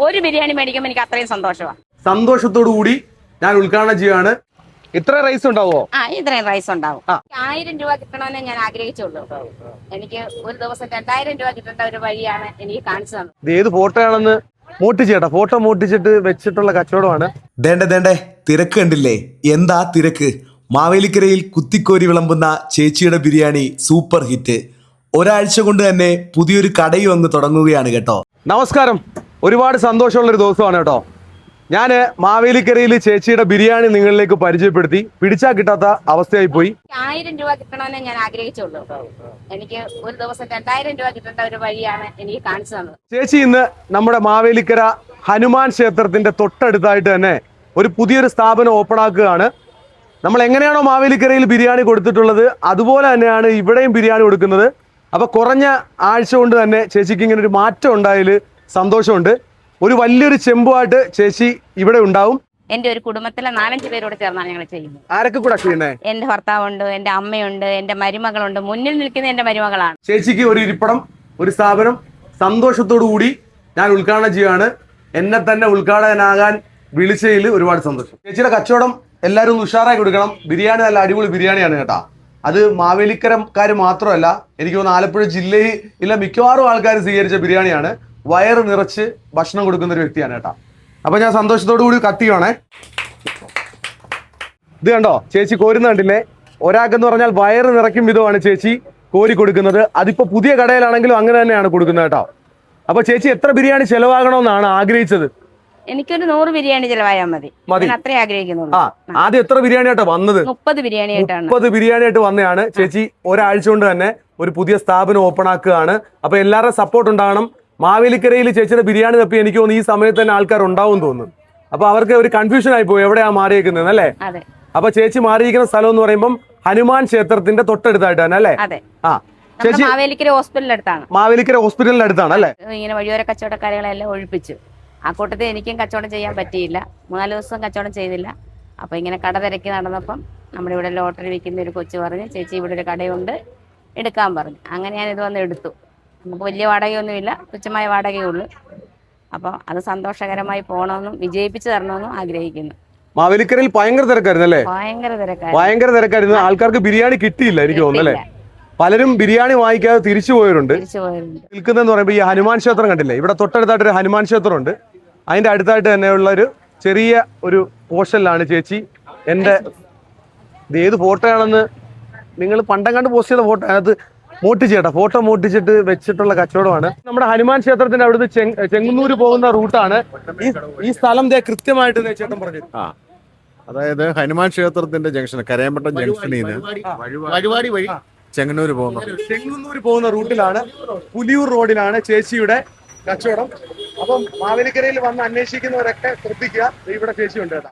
ഒരു ബിരിയാണി മേടിക്കുമ്പോൾ എനിക്ക് അത്രയും സന്തോഷമാണ്. സന്തോഷത്തോടു കൂടി ഞാൻ ഉദ്ഘാടനം ചെയ്യാണ്. ഇത്ര റൈസ് ഉണ്ടാവോ? ഇത്രയും റൈസ് ഉണ്ടാവും. 1000 രൂപ കിട്ടണമെന്നേ ഞാൻ ആഗ്രഹിച്ചുള്ളൂ. എനിക്ക് ഒരു ദിവസം 2000 രൂപ കിട്ടേണ്ട ഒരു വഴിയാണ് എനിക്ക് കാണിച്ചു തന്നത്. ഇത് ഏത് ഫോട്ടോയാണെന്ന് മോട്ടിച്ചേട്ടാ, ഫോട്ടോ മോട്ടിച്ചിട്ട് വെച്ചിട്ടുള്ള കച്ചവടമാണ്. ദേണ്ടേ തിരക്ക് കണ്ടില്ലേ? എന്താ തിരക്ക്! മാവേലിക്കരയിൽ കുത്തിക്കോരി വിളമ്പുന്ന ചേച്ചിയുടെ ബിരിയാണി സൂപ്പർ ഹിറ്റ്. ഒരാഴ്ച കൊണ്ട് തന്നെ പുതിയൊരു കടയും അങ്ങ് തുടങ്ങുകയാണ് കേട്ടോ. നമസ്കാരം. ഒരുപാട് സന്തോഷമുള്ളൊരു ദിവസമാണ് കേട്ടോ. ഞാൻ മാവേലിക്കരയിൽ ചേച്ചിയുടെ ബിരിയാണി നിങ്ങളിലേക്ക് പരിചയപ്പെടുത്തി. പിടിച്ചാൽ കിട്ടാത്ത അവസ്ഥയായി പോയി. 1000 രൂപ കിട്ടണമെന്നേ ഞാൻ ആഗ്രഹിച്ചുള്ളൂ. എനിക്ക് ഒരു ദിവസം 2000 രൂപ കിട്ടേണ്ട ഒരു വഴിയാണ് എനിക്ക് കാണിച്ചു തന്നത്. ചേച്ചി ഇന്ന് നമ്മുടെ മാവേലിക്കര ഹനുമാൻ ക്ഷേത്രത്തിന്റെ തൊട്ടടുത്തായിട്ട് തന്നെ ഒരു പുതിയൊരു സ്ഥാപനം ഓപ്പൺ ആക്കുകയാണ്. നമ്മൾ എങ്ങനെയാണോ മാവേലിക്കരയിൽ ബിരിയാണി കൊടുത്തിട്ടുള്ളത് അതുപോലെ തന്നെയാണ് ഇവിടെയും ബിരിയാണി കൊടുക്കുന്നത്. അപ്പൊ കുറഞ്ഞ ആഴ്ച കൊണ്ട് തന്നെ ചേച്ചിക്ക് ഇങ്ങനെ ഒരു മാറ്റം ഉണ്ടായതിൽ സന്തോഷമുണ്ട്. ഒരു വലിയൊരു ചെമ്പുമായിട്ട് ചേച്ചി ഇവിടെ ഉണ്ടാവും. എന്റെ ഒരു കുടുംബത്തിലെ 4-5 പേരോട് ചേർന്നാണ് ഞങ്ങൾ ചെയ്യുന്നത്. ആരൊക്കെ കൂടെ ചെയ്യുന്നത്? എന്റെ ഭർത്താവുണ്ട്, എന്റെ അമ്മയുണ്ട്, എന്റെ മരുമകളുണ്ട്. മുന്നിൽ നിൽക്കുന്ന എന്റെ മരുമകളാണ്. ചേച്ചിക്ക് ഒരു ഇരിപ്പിടം, ഒരു സ്ഥാപനം സന്തോഷത്തോടു കൂടി ഞാൻ ഉദ്ഘാടനം ചെയ്യുകയാണ്. എന്നെ തന്നെ ഉദ്ഘാടകനാകാൻ വിളിച്ചതിൽ ഒരുപാട് സന്തോഷം. ചേച്ചിയുടെ കച്ചവടം എല്ലാവരും ഒന്ന് ഉഷാറായി കൊടുക്കണം. ബിരിയാണി നല്ല അടിപൊളി ബിരിയാണിയാണ് കേട്ടോ. അത് മാവേലിക്കരക്കാർ മാത്രമല്ല, എനിക്ക് തോന്നുന്നു ആലപ്പുഴ ജില്ലയിലെ മിക്കവാറും ആൾക്കാർ സ്വീകരിച്ച ബിരിയാണിയാണ്. വയറ് നിറച്ച് ഭക്ഷണം കൊടുക്കുന്ന ഒരു വ്യക്തിയാണ് കേട്ടോ. അപ്പൊ ഞാൻ സന്തോഷത്തോടു കൂടി കത്തിയാണേ. ഇത് കണ്ടോ ചേച്ചി കോരുന്ന കണ്ടില്ലേ? ഒരാൾക്കെന്ന് പറഞ്ഞാൽ വയറ് നിറയ്ക്കും വിധമാണ് ചേച്ചി കോരി കൊടുക്കുന്നത്. അതിപ്പോ പുതിയ കടയിലാണെങ്കിലും അങ്ങനെ തന്നെയാണ് കൊടുക്കുന്നത് കേട്ടോ. അപ്പൊ ചേച്ചി എത്ര ബിരിയാണി ചെലവാകണമെന്നാണ് ആഗ്രഹിച്ചത്? എനിക്കൊരു 100 ബിരിയാണി ചെലവായാൽ മതി. അത്രേ ആഗ്രഹിക്കുന്നുള്ളൂ. ആദ്യം എത്ര ബിരിയാണി ആയിട്ടാ വന്നത്? 30 ബിരിയാണി ആയിട്ടാണ്. 30 ബിരിയാണി ആയിട്ട് വന്നതാണ്. ചേച്ചി ഒരാഴ്ച കൊണ്ട് തന്നെ ഒരു പുതിയ സ്ഥാപനം ഓപ്പൺ ആക്കുകയാണ്. അപ്പൊ എല്ലാവരുടെ സപ്പോർട്ട് ഉണ്ടാകണം. മാവേലിക്കരയിൽ ചേച്ചിയുടെ ബിരിയാണി തപ്പി എനിക്ക് തോന്നുന്നു ഈ സമയത്ത് തന്നെ ആൾക്കാർ ഉണ്ടാവും തോന്നുന്നു. അപ്പൊ അവർക്ക് ഒരു കൺഫ്യൂഷൻ ആയി പോയി എവിടെയാ മാറിയിരിക്കുന്നത് അല്ലേ? അപ്പൊ ചേച്ചി മാറിയിരിക്കുന്ന സ്ഥലം എന്ന് പറയുമ്പോൾ ഹനുമാൻ ക്ഷേത്രത്തിന്റെ തൊട്ടടുത്തായിട്ട് തന്നെ അല്ലേ? ചേച്ചി മാവേലിക്കര ഹോസ്പിറ്റലിന്റെ അടുത്താണ്. മാവേലിക്കര ഹോസ്പിറ്റലിന്റെ അടുത്താണ് അല്ലേ? ഇങ്ങനെ വഴിയോര കച്ചവടക്കാരെല്ലാം ഒഴിപ്പിച്ചു. ആ കൂട്ടത്തിൽ എനിക്കും കച്ചവടം ചെയ്യാൻ പറ്റിയില്ല. 3-4 ദിവസം കച്ചവടം ചെയ്തില്ല. അപ്പൊ ഇങ്ങനെ കട തിരക്കി നടന്നപ്പം നമ്മുടെ ഇവിടെ ലോട്ടറി വിൽക്കുന്ന ഒരു കൊച്ചു പറഞ്ഞു, ചേച്ചി ഇവിടെ ഒരു കടയുണ്ട്, എടുക്കാൻ പറഞ്ഞു. അങ്ങനെ ഞാൻ ഇത് വന്ന് എടുത്തു. നമുക്ക് വലിയ വാടകയൊന്നുമില്ല, തുച്ഛമായ വാടകയേ ഉള്ളൂ. അപ്പോൾ അത് സന്തോഷകരമായി പോകണമെന്നും വിജയിപ്പിച്ചു തരണമെന്നും ആഗ്രഹിക്കുന്നു. മാവേലിക്കരയിൽ ഭയങ്കര തിരക്കായിരുന്നു അല്ലേ? ഭയങ്കര തിരക്കായിരുന്നു. ആൾക്കാർക്ക് ബിരിയാണി കിട്ടിയില്ല എനിക്ക് തോന്നുന്നു അല്ലേ? പലരും ബിരിയാണി വാങ്ങിക്കാതെ തിരിച്ചു പോയവരുണ്ട്. നിൽക്കുന്നതെന്ന് പറയുമ്പോൾ ഈ ഹനുമാൻ ക്ഷേത്രം കണ്ടില്ലേ? ഇവിടെ തൊട്ടടുത്തായിട്ടൊരു ഹനുമാൻ ക്ഷേത്രം ഉണ്ട്. അതിന്റെ അടുത്തായിട്ട് തന്നെയുള്ള ഒരു ചെറിയ ഒരു പോർഷനിലാണ് ചേച്ചി എൻ്റെ ഇത് ഏത് ഫോട്ടോയാണെന്ന് നിങ്ങൾ പണ്ടങ്ങാണ്ട് പോസ്റ്റ് ചെയ്ത ഫോട്ടോ അത് മോട്ടിച്ചേട്ടാ, ഫോട്ടോ മോട്ടിച്ചിട്ട് വെച്ചിട്ടുള്ള കച്ചവടമാണ്. നമ്മുടെ ഹനുമാൻ ക്ഷേത്രത്തിന്റെ അവിടുന്ന് ചെങ്ങന്നൂര് പോകുന്ന റൂട്ടാണ് ഈ സ്ഥലം. കൃത്യമായിട്ട് ചേട്ടൻ പറഞ്ഞു. അതായത് ഹനുമാൻ ക്ഷേത്രത്തിന്റെ ജംഗ്ഷൻ കരയമ്പട്ടം ജംഗ്ഷനിൽ നിന്ന് വഴിവാടി വഴി ചെങ്ങന്നൂര് പോകുന്ന റൂട്ടിലാണ്, പുലിയൂർ റോഡിലാണ് ചേച്ചിയുടെ കച്ചവടം. അപ്പം മാവേലിക്കരയിൽ വന്ന് അന്വേഷിക്കുന്നവരൊക്കെ ശ്രദ്ധിക്കുക, ഇവിടെ ചേച്ചി ഉണ്ട് കേട്ടോ.